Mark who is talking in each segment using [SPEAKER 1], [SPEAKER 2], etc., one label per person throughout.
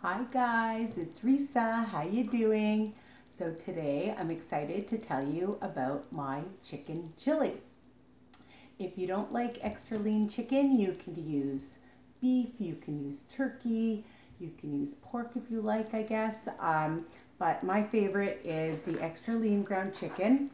[SPEAKER 1] Hi guys, it's Risa. How you doing? So today I'm excited to tell you about my chicken chili. If you don't like extra lean chicken, you can use beef, you can use turkey, you can use pork if you like, I guess. But my favorite is the extra lean ground chicken.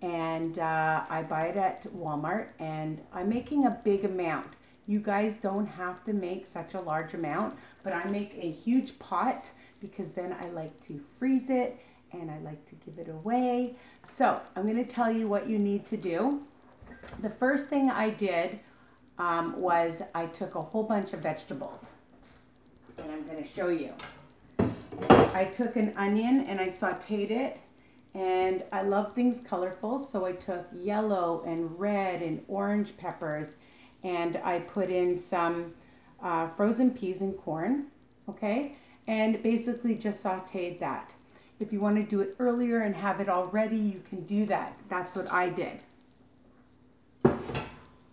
[SPEAKER 1] And I buy it at Walmart, and I'm making a big amount. You guys don't have to make such a large amount, but I make a huge pot because then I like to freeze it and I like to give it away. So I'm going to tell you what you need to do. The first thing I did was I took a whole bunch of vegetables, and I'm going to show you. I took an onion and I sauteed it. And I love things colorful, so I took yellow and red and orange peppers, and I put in some frozen peas and corn, okay? And basically just sauteed that. If you want to do it earlier and have it all ready, you can do that. That's what I did.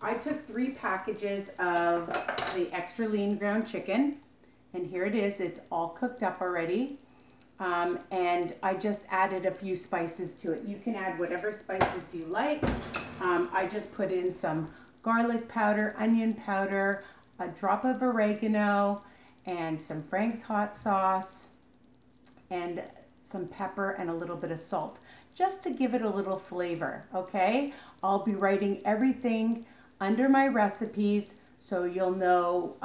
[SPEAKER 1] I took 3 packages of the extra lean ground chicken, and here it is. It's all cooked up already. And I just added a few spices to it. You can add whatever spices you like. I just put in some garlic powder, onion powder, a drop of oregano, and some Frank's hot sauce, and some pepper and a little bit of salt, just to give it a little flavor, okay? I'll be writing everything under my recipes so you'll know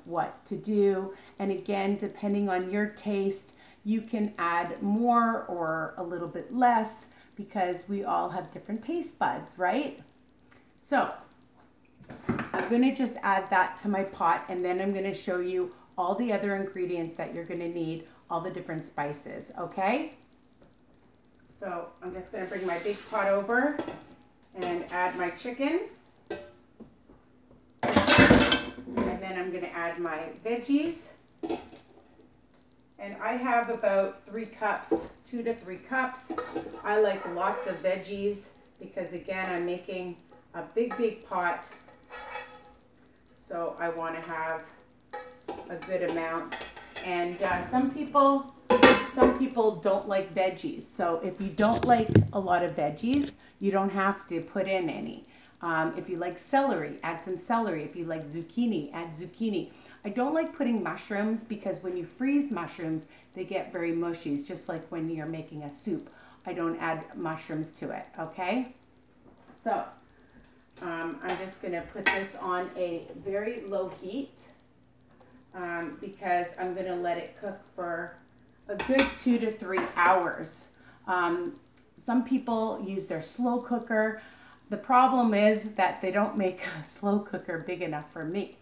[SPEAKER 1] what to do. And again, depending on your taste, you can add more or a little bit less because we all have different taste buds, right? So I'm going to just add that to my pot, and then I'm going to show you all the other ingredients that you're going to need, all the different spices, okay? So I'm just going to bring my big pot over and add my chicken. And then I'm going to add my veggies. And I have about 3 cups, 2 to 3 cups. I like lots of veggies because, again, I'm making a big pot. So I want to have a good amount. And some people don't like veggies. So if you don't like a lot of veggies, you don't have to put in any. If you like celery, add some celery. If you like zucchini, add zucchini. I don't like putting mushrooms because when you freeze mushrooms, they get very mushy. It's just like when you're making a soup. I don't add mushrooms to it, okay? So I'm just going to put this on a very low heat because I'm going to let it cook for a good 2 to 3 hours. Some people use their slow cooker. The problem is that they don't make a slow cooker big enough for me.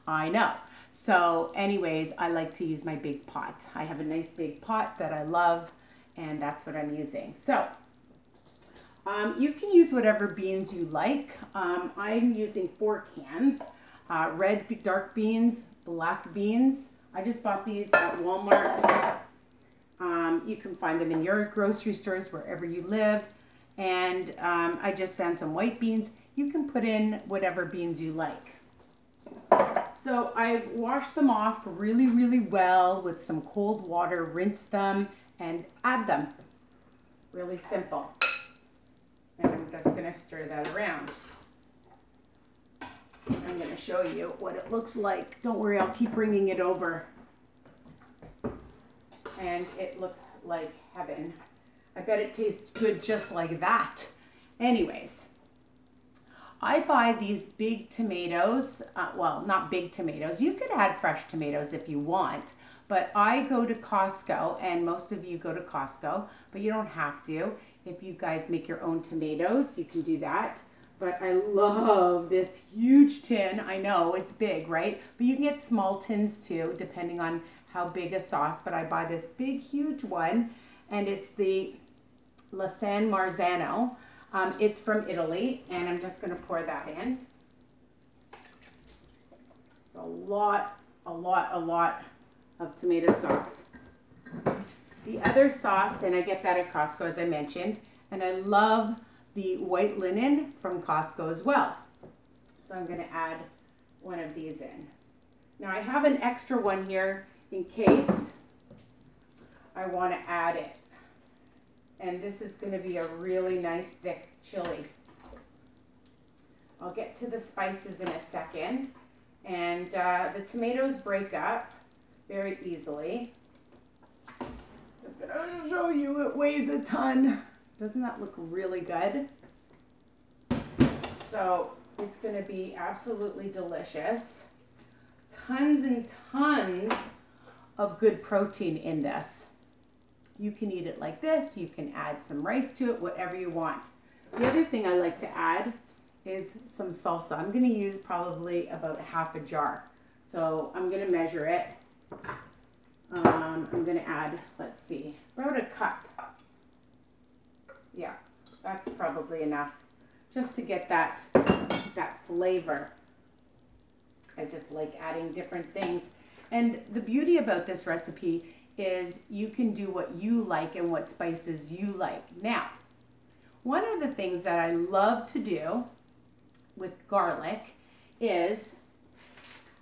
[SPEAKER 1] I know. So anyways, I like to use my big pot. I have a nice big pot that I love, and that's what I'm using. So you can use whatever beans you like. I'm using 4 cans, red dark beans, black beans. I just bought these at Walmart. You can find them in your grocery stores wherever you live. And I just found some white beans. You can put in whatever beans you like. So I've washed them off really well with some cold water, rinse them, and add them. Really simple. And I'm just going to stir that around. I'm going to show you what it looks like. Don't worry, I'll keep bringing it over. And it looks like heaven. I bet it tastes good just like that. Anyways. I buy these big tomatoes, well, not big tomatoes. You could add fresh tomatoes if you want, but I go to Costco, and most of you go to Costco, but you don't have to. If you guys make your own tomatoes, you can do that. But I love this huge tin. I know it's big, right? But you can get small tins too, depending on how big a sauce, but I buy this big, huge one, and it's the San Marzano. It's from Italy, and I'm just going to pour that in. It's a lot of tomato sauce. The other sauce, and I get that at Costco, as I mentioned, and I love the white linen from Costco as well. So I'm going to add one of these in. Now I have an extra one here in case I want to add it. And this is going to be a really nice thick chili. I'll get to the spices in a second. And the tomatoes break up very easily. Just going to show you, it weighs a ton. Doesn't that look really good? So it's going to be absolutely delicious. Tons and tons of good protein in this. You can eat it like this. You can add some rice to it, whatever you want. The other thing I like to add is some salsa. I'm going to use probably about half a jar. So I'm going to measure it. I'm going to add, let's see, about a cup. Yeah, that's probably enough just to get that flavor. I just like adding different things. And the beauty about this recipe is you can do what you like and what spices you like. Now, one of the things that I love to do with garlic is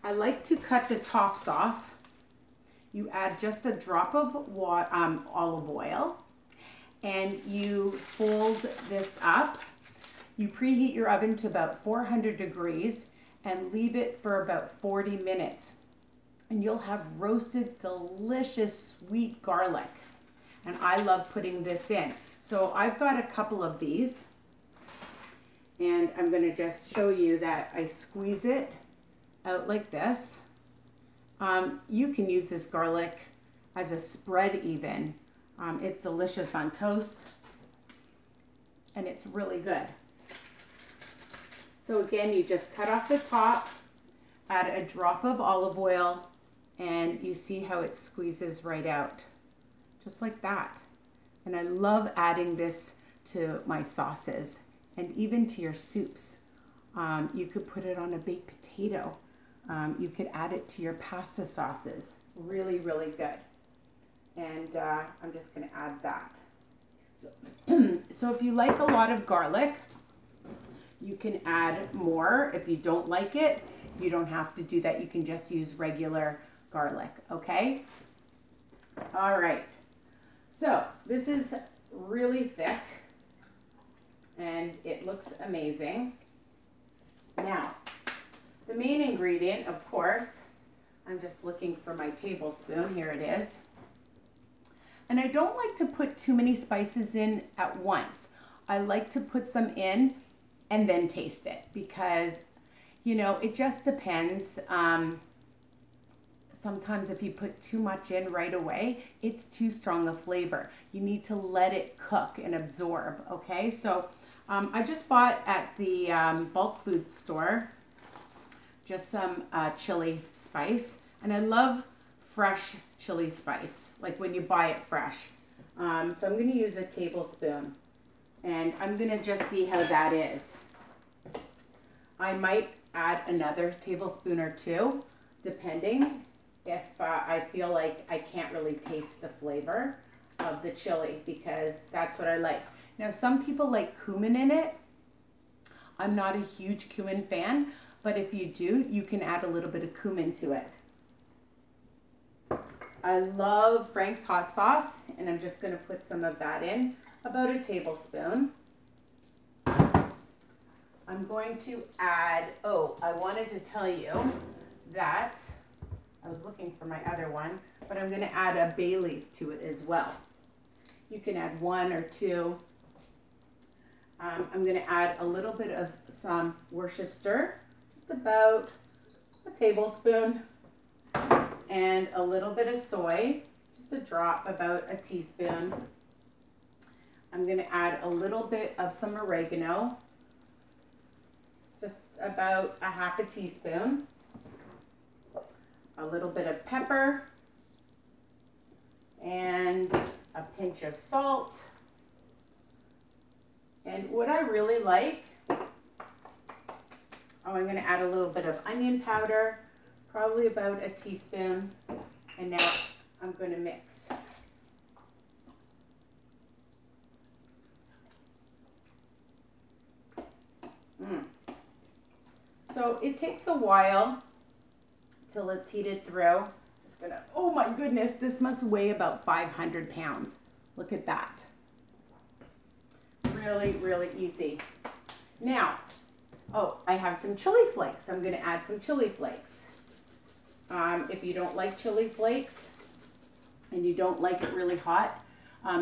[SPEAKER 1] I like to cut the tops off. You add just a drop of olive oil and you fold this up. You preheat your oven to about 400 degrees and leave it for about 40 minutes. And you'll have roasted, delicious, sweet garlic. And I love putting this in. So I've got a couple of these. And I'm going to just show you that I squeeze it out like this. You can use this garlic as a spread even. It's delicious on toast. And it's really good. So again, you just cut off the top, add a drop of olive oil, and you see how it squeezes right out. Just like that. And I love adding this to my sauces and even to your soups. You could put it on a baked potato. You could add it to your pasta sauces. Really, really good. And I'm just going to add that. So if you like a lot of garlic, you can add more. If you don't like it, you don't have to do that. You can just use regular garlic, okay? All right. So this is really thick and it looks amazing. Now, the main ingredient, of course, I'm just looking for my tablespoon. Here it is. And I don't like to put too many spices in at once. I like to put some in and then taste it because, you know, it just depends. Sometimes if you put too much in right away, it's too strong a flavor. You need to let it cook and absorb, okay? So I just bought at the bulk food store just some chili spice. And I love fresh chili spice, like when you buy it fresh. So I'm going to use a tablespoon. And I'm going to just see how that is. I might add another tablespoon or two, depending if I feel like I can't really taste the flavor of the chili, because that's what I like. Now, some people like cumin in it. I'm not a huge cumin fan, but if you do, you can add a little bit of cumin to it. I love Frank's hot sauce, and I'm just going to put some of that in, about a tablespoon. I'm going to add, I wanted to tell you that, I was looking for my other one, but I'm going to add a bay leaf to it as well. You can add one or two. I'm going to add a little bit of some Worcestershire, just about a tablespoon, and a little bit of soy, just a drop, about a teaspoon. I'm going to add a little bit of some oregano, just about a half a teaspoon, a little bit of pepper, and a pinch of salt. And what I really like, I'm going to add a little bit of onion powder, probably about a teaspoon, and now I'm going to mix. So it takes a while till it's heated through. just gonna, oh my goodness, this must weigh about 500 pounds. Look at that. Really, really easy. Now, oh, I have some chili flakes. I'm gonna add some chili flakes. If you don't like chili flakes and you don't like it really hot,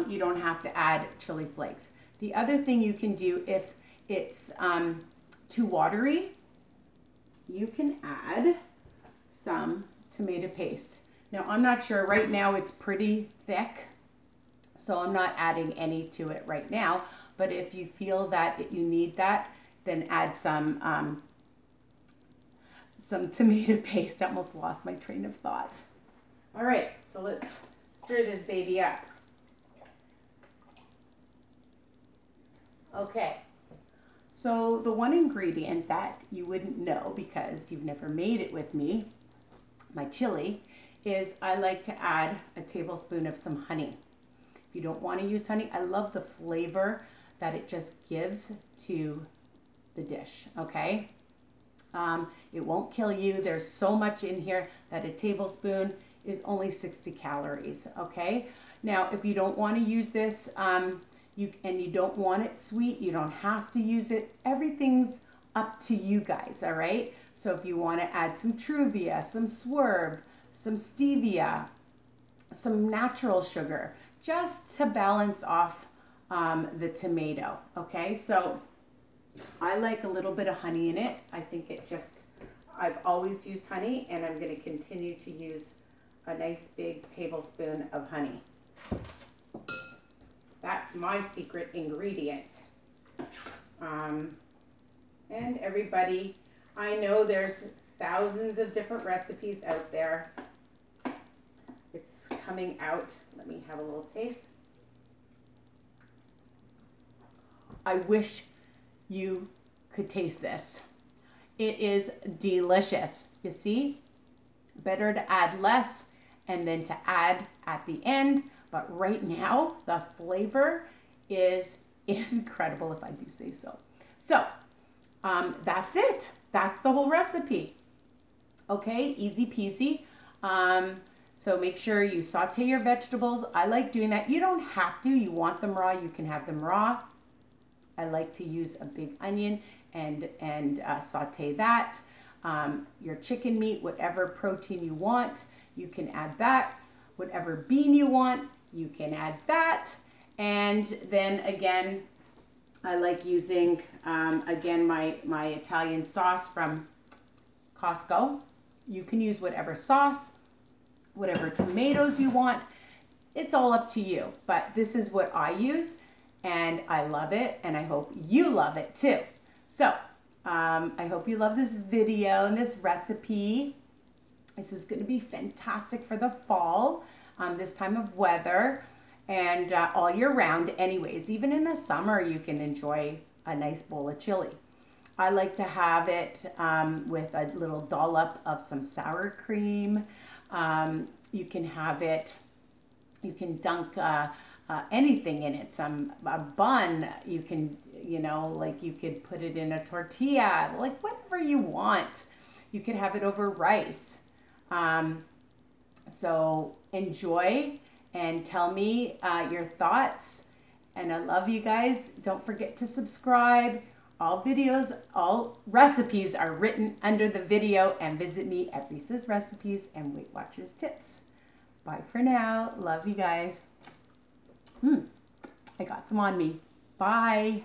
[SPEAKER 1] you don't have to add chili flakes. The other thing you can do if it's too watery, you can add some tomato paste. Now, I'm not sure, right now it's pretty thick, so I'm not adding any to it right now, but if you feel that you need that, then add some tomato paste. I almost lost my train of thought. All right, so let's stir this baby up. Okay, so the one ingredient that you wouldn't know because you've never made it with me, my chili, is I like to add a tablespoon of some honey. If you don't want to use honey, I love the flavor that it just gives to the dish, okay? It won't kill you. There's so much in here that a tablespoon is only 60 calories, okay? Now, if you don't want to use this, you don't want it sweet, you don't have to use it. Everything's up to you guys, all right? So if you want to add some Truvia, some Swerve, some stevia, some natural sugar, just to balance off the tomato, okay? So I like a little bit of honey in it. I think it just, I've always used honey, and I'm going to continue to use a nice big tablespoon of honey. That's my secret ingredient. And everybody, I know there's thousands of different recipes out there. It's coming out. Let me have a little taste. I wish you could taste this. It is delicious. You see, better to add less and then to add at the end. But right now, the flavor is incredible, if I do say so. So that's it. That's the whole recipe. Okay, easy peasy. So make sure you saute your vegetables. I like doing that. You don't have to. You want them raw, you can have them raw. I like to use a big onion and saute that. Your chicken meat, whatever protein you want, you can add that. Whatever bean you want, you can add that. And then again, I like using, again, my Italian sauce from Costco. You can use whatever sauce, whatever tomatoes you want. It's all up to you. But this is what I use, and I love it, and I hope you love it too. So I hope you love this video and this recipe. This is going to be fantastic for the fall, this time of weather, and all year round anyways. Even in the summer, you can enjoy a nice bowl of chili. I like to have it with a little dollop of some sour cream. You can have it, you can dunk anything in it, a bun, you can, like you could put it in a tortilla, like whatever you want. You could have it over rice. So enjoy and tell me your thoughts. And I love you guys. Don't forget to subscribe. All videos, all recipes are written under the video, and visit me at Risa's Recipes and Weight Watchers Tips. Bye for now. Love you guys. I got some on me. Bye.